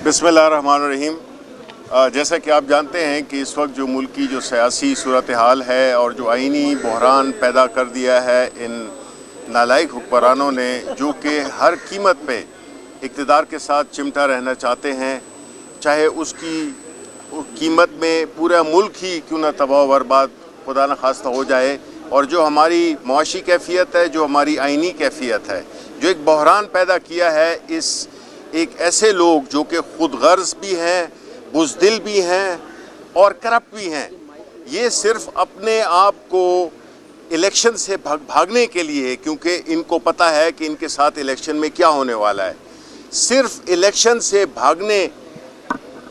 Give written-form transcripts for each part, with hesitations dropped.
बिस्मिल्लाहिर्रहमानिर्रहीम। जैसा कि आप जानते हैं कि इस वक्त जो मुल्क की जो सियासी सूरत हाल है और जो आइनी बहरान पैदा कर दिया है इन नालायक हुक्मरानों ने, जो कि हर कीमत पे इक़्तिदार के साथ चिमटा रहना चाहते हैं, चाहे उसकी कीमत में पूरा मुल्क ही क्यों ना तबाह बर्बाद खुदा न खास्ता हो जाए। और जो हमारी मुआशी कैफियत है, जो हमारी आइनी कैफियत है, जो एक बहरान पैदा किया है इस एक ऐसे लोग जो कि खुद गर्ज भी हैं, बुज़दिल भी हैं और करप्ट भी हैं। ये सिर्फ अपने आप को इलेक्शन से भागने के लिए, क्योंकि इनको पता है कि इनके साथ इलेक्शन में क्या होने वाला है, सिर्फ इलेक्शन से भागने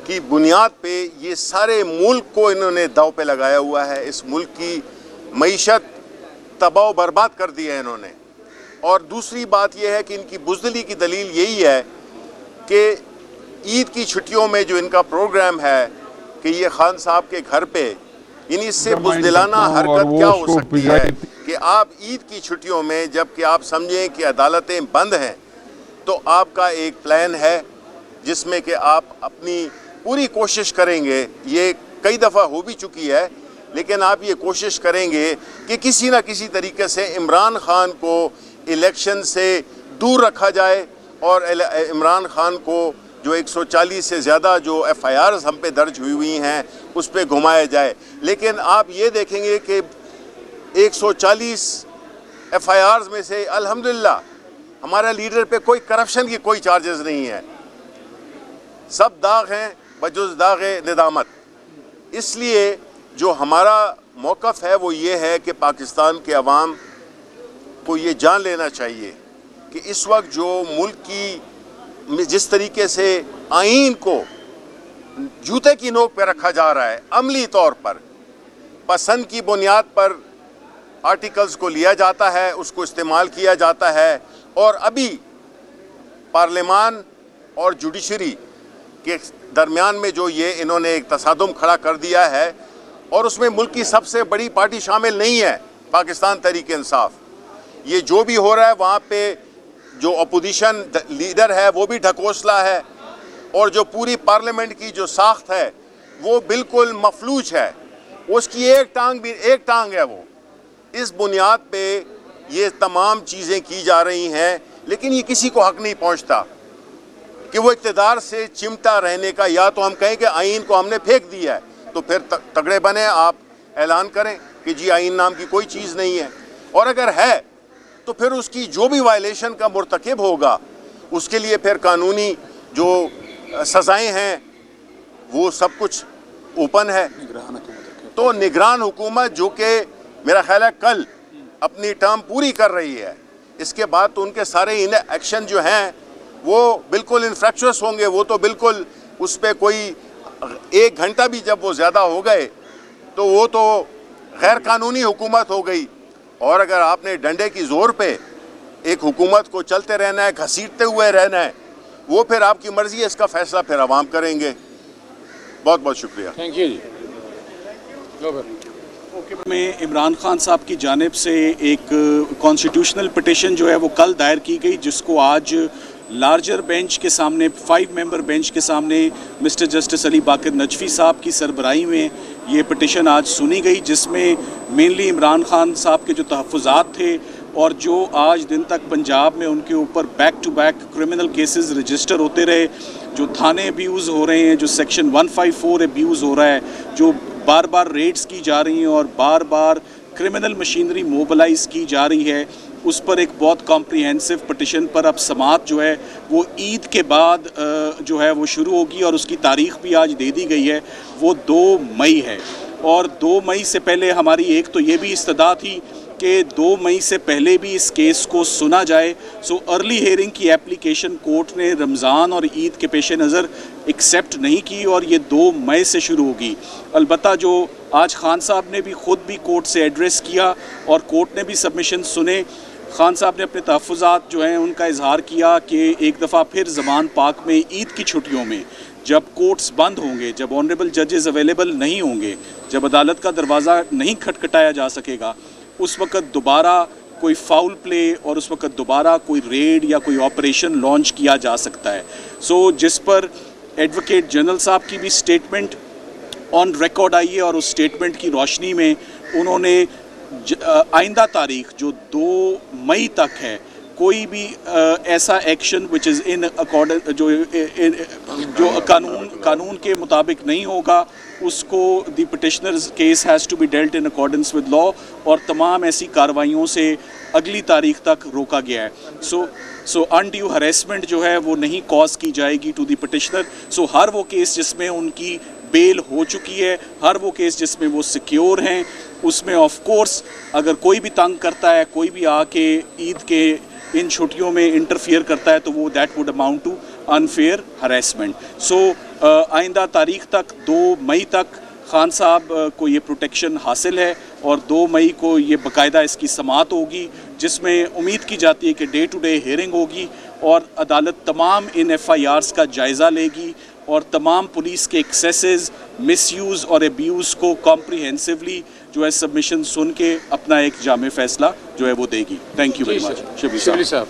की बुनियाद पे ये सारे मुल्क को इन्होंने दाव पे लगाया हुआ है। इस मुल्क की मईशत तबाह बर्बाद कर दी है इन्होंने। और दूसरी बात यह है कि इनकी बुज़दिली की दलील यही है कि ईद की छुट्टियों में जो इनका प्रोग्राम है कि ये खान साहब के घर पे, यानी इससे बुज़दिलाना हरकत क्या हो सकती है कि आप ईद की छुट्टियों में, जबकि आप समझें कि अदालतें बंद हैं, तो आपका एक प्लान है जिसमें कि आप अपनी पूरी कोशिश करेंगे, ये कई दफ़ा हो भी चुकी है, लेकिन आप ये कोशिश करेंगे कि किसी न किसी तरीके से इमरान खान को इलेक्शन से दूर रखा जाए और इमरान खान को जो 140 से ज़्यादा जो FIRs हम पे दर्ज हुई हैं उस पर घुमाया जाए। लेकिन आप ये देखेंगे कि 140 FIRs में से अल्हम्दुलिल्लाह हमारा लीडर पे कोई करप्शन की कोई चार्जेस नहीं है, सब दाग हैं बजुज़ दाग निदामत। इसलिए जो हमारा मौक़िफ़ है वो ये है कि पाकिस्तान के अवाम को ये जान लेना चाहिए कि इस वक्त जो मुल्क की जिस तरीके से आईन को जूते की नोक पे रखा जा रहा है, अमली तौर पर पसंद की बुनियाद पर आर्टिकल्स को लिया जाता है, उसको इस्तेमाल किया जाता है, और अभी पार्लियामान और जुडिशरी के दरमियान में जो ये इन्होंने एक तसादुम खड़ा कर दिया है, और उसमें मुल्क की सबसे बड़ी पार्टी शामिल नहीं है, पाकिस्तान तहरीक इंसाफ। ये जो भी हो रहा है वहाँ पे जो अपोजिशन लीडर है वो भी ढकोसला है, और जो पूरी पार्लियामेंट की जो साख्त है वो बिल्कुल मफलूज है, उसकी एक टांग है वो। इस बुनियाद पे ये तमाम चीज़ें की जा रही हैं, लेकिन ये किसी को हक नहीं पहुंचता कि वो इक़्तिदार से चिमटा रहने का। या तो हम कहें कि आइन को हमने फेंक दिया है, तो फिर तगड़े बने, आप ऐलान करें कि जी आइन नाम की कोई चीज़ नहीं है, और अगर है तो फिर उसकी जो भी वायलेशन का मुर्तकिब होगा उसके लिए फिर कानूनी जो सज़ाएं हैं वो सब कुछ ओपन है। तो निगरान हुकूमत जो कि मेरा ख्याल है कल अपनी टर्म पूरी कर रही है, इसके बाद तो उनके सारे एक्शन जो हैं वो बिल्कुल इन्फ्रैक्चुअस होंगे। वो तो बिल्कुल उस पर कोई 1 घंटा भी जब वो ज़्यादा हो गए तो वो तो गैर कानूनी हुकूमत हो गई। और अगर आपने डंडे की ज़ोर पे एक हुकूमत को चलते रहना है, घसीटते हुए रहना है, वो फिर आपकी मर्ज़ी है, इसका फ़ैसला फिर आवाम करेंगे। बहुत बहुत शुक्रिया। थैंक यू जी। में इमरान खान साहब की जानिब से एक कॉन्स्टिट्यूशनल पिटिशन जो है वो कल दायर की गई, जिसको आज लार्जर बेंच के सामने, 5 मेंबर बेंच के सामने मिस्टर जस्टिस अली बाकर नजफी साहब की सरबराही में ये पिटिशन आज सुनी गई, जिसमें मेनली इमरान खान साहब के जो तहफ़्फ़ुज़ात थे और जो आज दिन तक पंजाब में उनके ऊपर back to back criminal cases register होते रहे, जो थाने अब्यूज़ हो रहे हैं, जो सेक्शन 154 अब्यूज़ हो रहा है, जो बार बार रेड्स की जा रही हैं और बार बार क्रिमिनल मशीनरी मोबिलाइज की जा रही है, उस पर एक बहुत कॉम्प्रिहेंसिव पिटिशन पर अब समाअत जो है वो ईद के बाद जो है वो शुरू होगी, और उसकी तारीख़ भी आज दे दी गई है, वो 2 मई है। और 2 मई से पहले हमारी एक तो ये भी इस्तदा थी कि 2 मई से पहले भी इस केस को सुना जाए। सो अर्ली हेयरिंग की एप्लीकेशन कोर्ट ने रमज़ान और ईद के पेश नज़र एक्सेप्ट नहीं की, और ये 2 मई से शुरू होगी। अलबत्ता जो आज खान साहब ने भी ख़ुद भी कोर्ट से एड्रेस किया और कोर्ट ने भी सबमिशन सुने। खान साहब ने अपने तहफ़्फ़ुज़ात जो हैं उनका इजहार किया कि एक दफ़ा फिर ज़मान पाक में ईद की छुट्टियों में जब कोर्ट्स बंद होंगे, जब ऑनरेबल जजेस अवेलेबल नहीं होंगे, जब अदालत का दरवाज़ा नहीं खटखटाया जा सकेगा, उस वक़्त दोबारा कोई फाउल प्ले और उस वक़्त दोबारा कोई रेड या कोई ऑपरेशन लॉन्च किया जा सकता है। सो जिस पर एडवोकेट जनरल साहब की भी स्टेटमेंट ऑन रिकॉर्ड आई है और उस स्टेटमेंट की रोशनी में उन्होंने आइंदा तारीख जो 2 मई तक है कोई भी ऐसा action which is in accordance जो कानून के मुताबिक नहीं होगा उसको the petitioner's case has to be dealt in accordance with law और तमाम ऐसी कार्रवाइयों से अगली तारीख तक रोका गया है। सो अनड्यू हरेसमेंट जो है वो नहीं कॉज की जाएगी टू द पिटिशनर। सो हर वो केस जिसमें उनकी बेल हो चुकी है, हर वो केस जिसमें वो सिक्योर हैं, उसमें ऑफ कोर्स अगर कोई भी तंग करता है, कोई भी आके ईद के इन छुट्टियों में इंटरफियर करता है तो वो that would amount to unfair harassment. So आइंदा तारीख तक 2 मई तक खान साहब को ये प्रोटेक्शन हासिल है और 2 मई को ये बाकायदा इसकी समाअत होगी जिसमें उम्मीद की जाती है कि डे टू डे हियरिंग होगी और अदालत तमाम इन FIRs का जायज़ा लेगी और तमाम पुलिस के एक्सेसेस, मिसयूज़ और एब्यूज़ को कॉम्प्रिहेंसिवली जो है सबमिशन सुन के अपना एक जामे फैसला जो है वो देगी। Thank you very much. Shibli साहब।